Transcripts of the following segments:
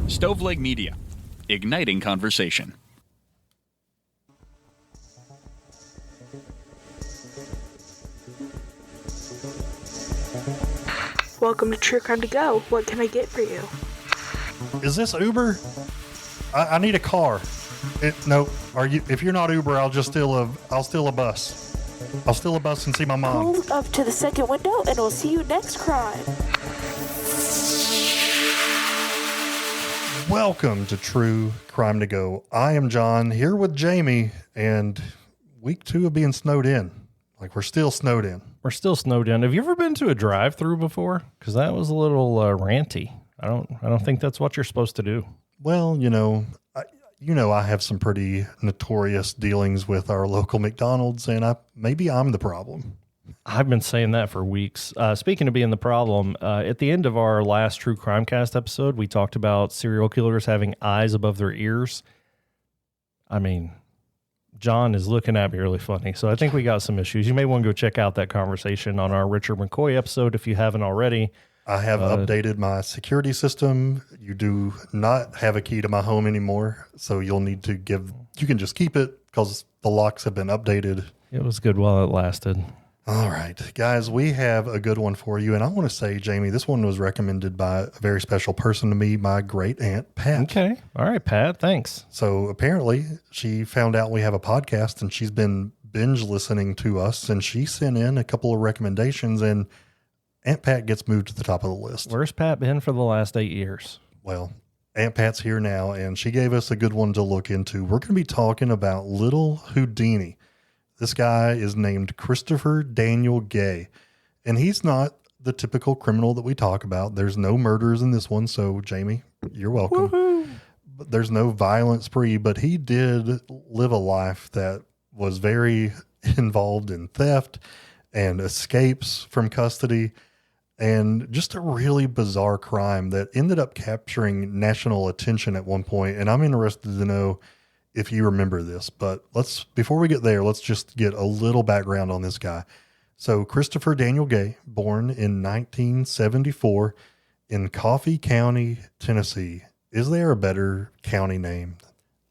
Stoveleg Media, igniting conversation. Welcome to True Crime to Go. What can I get for you? Is this Uber? I need a car. No, if you're not Uber, I'll steal a bus. I'll steal a bus and see my mom. Pull up to the second window and we'll see you next crime. Welcome to True Crime to Go. I am John, here with Jamie, and week 2 of being snowed in. Like, we're still snowed in. We're still snowed in. Have you ever been to a drive-through before? Because that was a little ranty. I don't think that's what you're supposed to do. Well, I have some pretty notorious dealings with our local McDonald's, and maybe I'm the problem. I've been saying that for weeks. Speaking of being the problem, at the end of our last True Crime Cast episode, we talked about serial killers having eyes above their ears. I mean, John is looking at me really funny, so I think we got some issues. You may want to go check out that conversation on our Richard McCoy episode if you haven't already. I have updated my security system. You do not have a key to my home anymore, so you'll need to you can just keep it because the locks have been updated. It was good while it lasted. All right, guys, we have a good one for you. And I want to say, Jamie, this one was recommended by a very special person to me, my great aunt, Pat. Okay. All right, Pat. Thanks. So apparently she found out we have a podcast and she's been binge listening to us, and she sent in a couple of recommendations, and Aunt Pat gets moved to the top of the list. Where's Pat been for the last 8 years? Well, Aunt Pat's here now, and she gave us a good one to look into. We're going to be talking about little Houdini. This guy is named Christopher Daniel Gay, and he's not the typical criminal that we talk about. There's no murders in this one, so Jamie, you're welcome. Woohoo. But there's no violent spree, but he did live a life that was very involved in theft and escapes from custody, and just a really bizarre crime that ended up capturing national attention at one point. And I'm interested to know if you remember this, but before we get there, let's just get a little background on this guy. So Christopher Daniel Gay, born in 1974 in Coffee County, Tennessee. Is there a better county name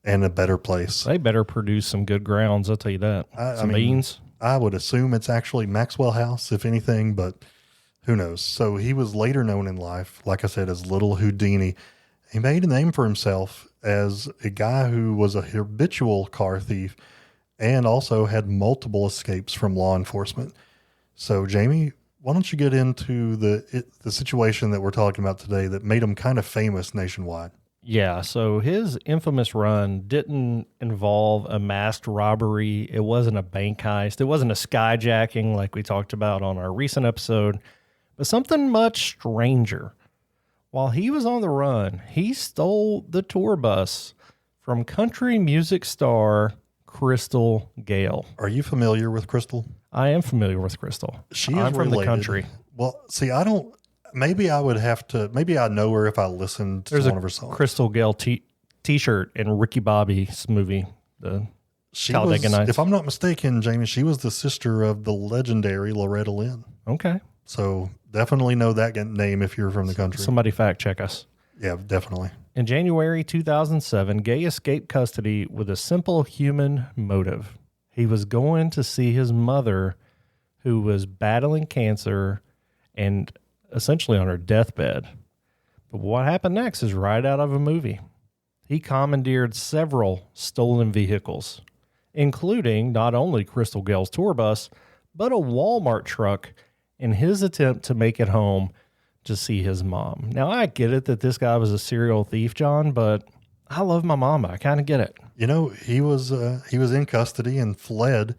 and a better place? They better produce some good grounds, I'll tell you that. Some beans. I would assume it's actually Maxwell House, if anything, but who knows? So he was later known in life, like I said, as Little Houdini. He made a name for himself as a guy who was a habitual car thief and also had multiple escapes from law enforcement. So, Jamie, why don't you get into the situation that we're talking about today that made him kind of famous nationwide? Yeah, so his infamous run didn't involve a masked robbery. It wasn't a bank heist. It wasn't a skyjacking like we talked about on our recent episode, but something much stranger. While he was on the run, he stole the tour bus from country music star Crystal Gayle. Are you familiar with Crystal? I am familiar with Crystal. I'm from the country. Well, see, maybe I know her if I listened to one of her songs. Crystal Gayle t-shirt in Ricky Bobby's movie, Talladega Nights. If I'm not mistaken, Jamie, she was the sister of the legendary Loretta Lynn. Okay. So definitely know that name if you're from the country. Somebody fact check us. Yeah, definitely. In January 2007, Gay escaped custody with a simple human motive. He was going to see his mother, who was battling cancer and essentially on her deathbed. But what happened next is right out of a movie. He commandeered several stolen vehicles, including not only Crystal Gayle's tour bus, but a Walmart truck, in his attempt to make it home to see his mom. Now, I get it that this guy was a serial thief, John, but I love my mama. I kind of get it. He was in custody and fled,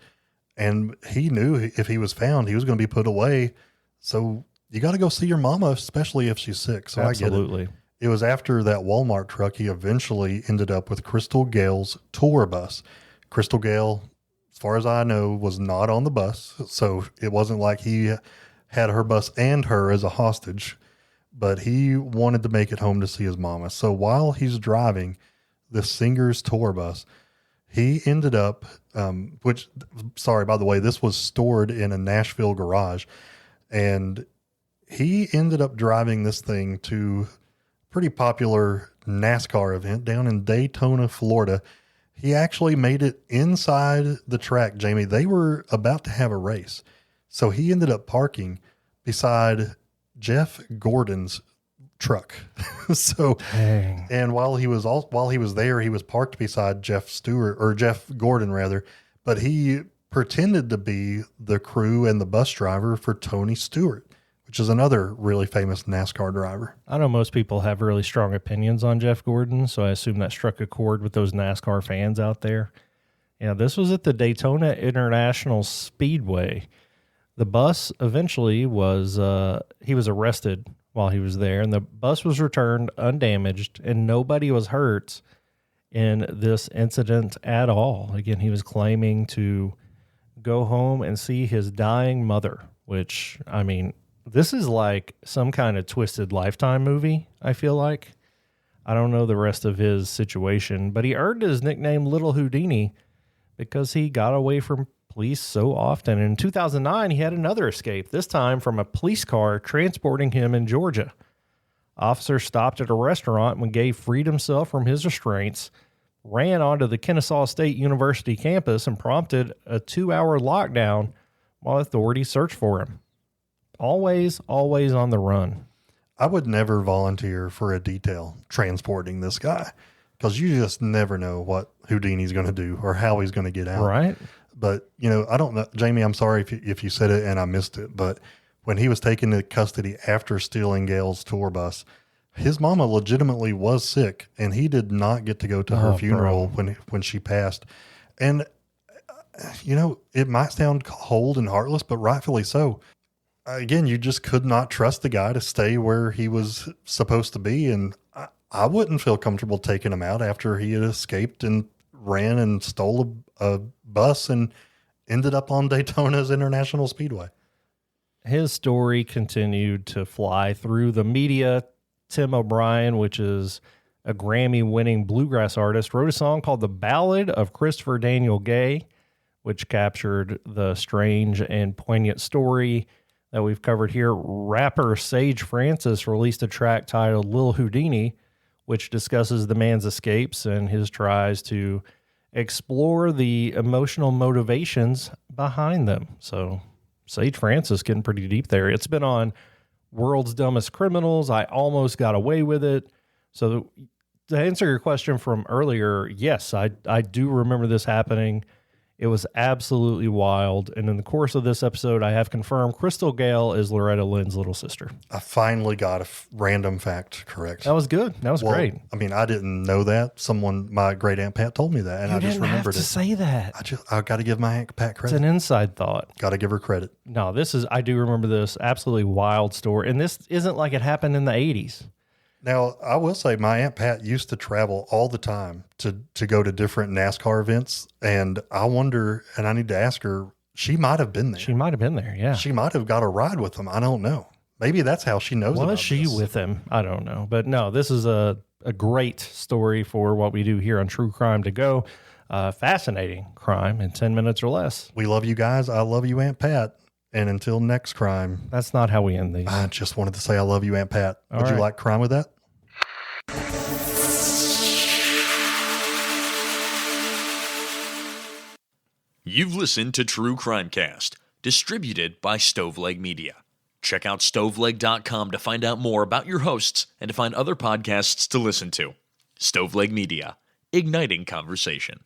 and he knew if he was found, he was going to be put away. So you got to go see your mama, especially if she's sick. So Absolutely. I get it. It was after that Walmart truck, he eventually ended up with Crystal Gayle's tour bus. Crystal Gayle, as far as I know, was not on the bus. So it wasn't like he had her bus and her as a hostage, but he wanted to make it home to see his mama. So while he's driving the singer's tour bus, he ended up, by the way, this was stored in a Nashville garage, and he ended up driving this thing to pretty popular NASCAR event down in Daytona, Florida. He actually made it inside the track, Jamie. They were about to have a race. So he ended up parking beside Jeff Gordon's truck. Dang. And while he was there, he was parked beside Jeff Gordon rather, but he pretended to be the crew and the bus driver for Tony Stewart, which is another really famous NASCAR driver. I know most people have really strong opinions on Jeff Gordon, so I assume that struck a chord with those NASCAR fans out there. Yeah, this was at the Daytona International Speedway. The bus eventually he was arrested while he was there, and the bus was returned undamaged, and nobody was hurt in this incident at all. Again, he was claiming to go home and see his dying mother, which, I mean, this is like some kind of twisted Lifetime movie, I feel like. I don't know the rest of his situation, but he earned his nickname Little Houdini because he got away from police so often. In 2009, he had another escape, this time from a police car transporting him in Georgia. Officers stopped at a restaurant when Gay freed himself from his restraints, ran onto the Kennesaw State University campus, and prompted a 2-hour lockdown while authorities searched for him. Always on the run. I would never volunteer for a detail transporting this guy because you just never know what Houdini's going to do or how he's going to get out. Right. But, I don't know. Jamie, I'm sorry if you said it and I missed it, but when he was taken into custody after stealing Gail's tour bus, his mama legitimately was sick and he did not get to go to her funeral when she passed. And, it might sound cold and heartless, but rightfully so. Again, you just could not trust the guy to stay where he was supposed to be. And I wouldn't feel comfortable taking him out after he had escaped and ran and stole a bus and ended up on Daytona's International Speedway. His story continued to fly through the media. Tim O'Brien, which is a Grammy-winning bluegrass artist, wrote a song called The Ballad of Christopher Daniel Gay, which captured the strange and poignant story that we've covered here. Rapper Sage Francis released a track titled Lil Houdini, which discusses the man's escapes and his tries to explore the emotional motivations behind them. So Sage Francis getting pretty deep there. It's been on World's Dumbest Criminals. I Almost Got Away with It. So to answer your question from earlier, yes, I do remember this happening. It was absolutely wild. And in the course of this episode, I have confirmed Crystal Gale is Loretta Lynn's little sister. I finally got a random fact correct. That was good. That was great. I mean, I didn't know that. My great Aunt Pat told me that, and I just remembered it. You didn't have to say that. I got to give my Aunt Pat credit. It's an inside thought. Got to give her credit. No, I do remember this absolutely wild story. And this isn't like it happened in the 80s. Now, I will say my Aunt Pat used to travel all the time to go to different NASCAR events. And I wonder, and I need to ask her, she might have been there. She might have been there, yeah. She might have got a ride with him. I don't know. Maybe that's how she knows about this. Was she with him? I don't know. But no, this is a great story for what we do here on True Crime to Go. Fascinating crime in 10 minutes or less. We love you guys. I love you, Aunt Pat. And until next crime. That's not how we end these. I just wanted to say I love you, Aunt Pat. Would you like crime with that? You've listened to True Crimecast, distributed by Stoveleg Media. Check out stoveleg.com to find out more about your hosts and to find other podcasts to listen to. Stoveleg Media, igniting conversation.